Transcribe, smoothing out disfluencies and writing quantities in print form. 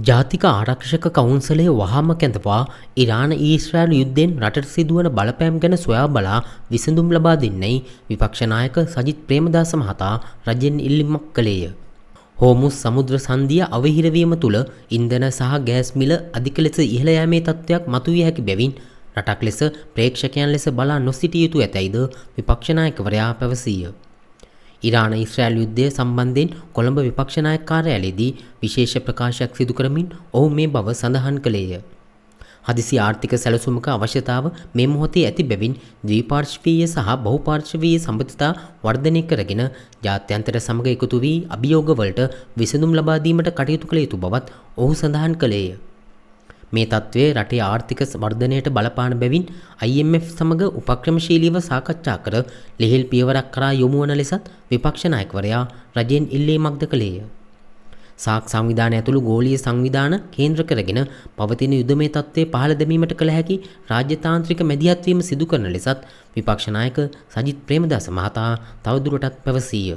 ජාතික ආරක්ෂක කවුන්සලය වහාම කැඳවා ඉරාන ඊශ්‍රායල් යුද්ධයෙන් රටට සිදුවන බලපෑම් ගැන සොයා බලා විසඳුම් ලබා දෙන්නයි විපක්ෂ නායක සජිත් ප්‍රේමදාස මහතා රජයෙන් ඉල්ලීමක් කළේය. හෝමුස් සමුද්‍ර සංධිය අවහිරවීම තුළ ඉන්ධන සහ ගෑස් මිල අධික ලෙස ඉහළ යෑමේ තත්ත්වයක් මතුවිය හැකි බැවින් රටක් ලෙස ප්‍රේක්ෂකයන් ලෙස බලා නොසිටිය යුතු ඇතැයිද විපක්ෂ නායකවරයා පැවසීය. ඉරාන ඊශ්‍රායල් යුද්ධය සම්බන්ධයෙන් කොළඹ විපක්ෂ නායක කාර්යාලයේදී විශේෂ ප්‍රකාශයක් සිදු කරමින් ඔහු මේ බව සඳහන් කළේය. හදිසි ආර්ථික සැලසුමක අවශ්‍යතාව මේ මොහොතේ ඇති බැවින් ද්විපාර්ශ්වීය සහ බහුපාර්ශ්වීය සම්බන්ධතා වර්ධනය කරගෙන ජාත්‍යන්තර සමග එකතු වී අභියෝගවලට විසඳුම් ලබා දීමට කටයුතු කළ යුතු බවත් ඔහු සඳහන් කළේය. මේ තත්ත්වය රටේ ආර්ථික වර්ධනයට බලපාන බැවින් IMF සමග උපක්‍රමශීලීව සාකච්ඡා කර ලිහිල් පියවරක් කරා යොමු වන ලෙසත් විපක්ෂ නායකවරයා රජයෙන් ඉල්ලීමක්ද කළේය. සාක් සංවිධානය ඇතුළු ගෝලීය සංවිධාන කේන්ද්‍ර කරගෙන පවතින යුදමේ තත්ත්වය පහළ දැමීමට කළ හැකි රාජ්‍යතාන්ත්‍රික මැදිහත්වීම සිදු කරන ලෙසත් විපක්ෂ නායක සජිත් ප්‍රේමදාස මහතා තවදුරටත් පැවසීය.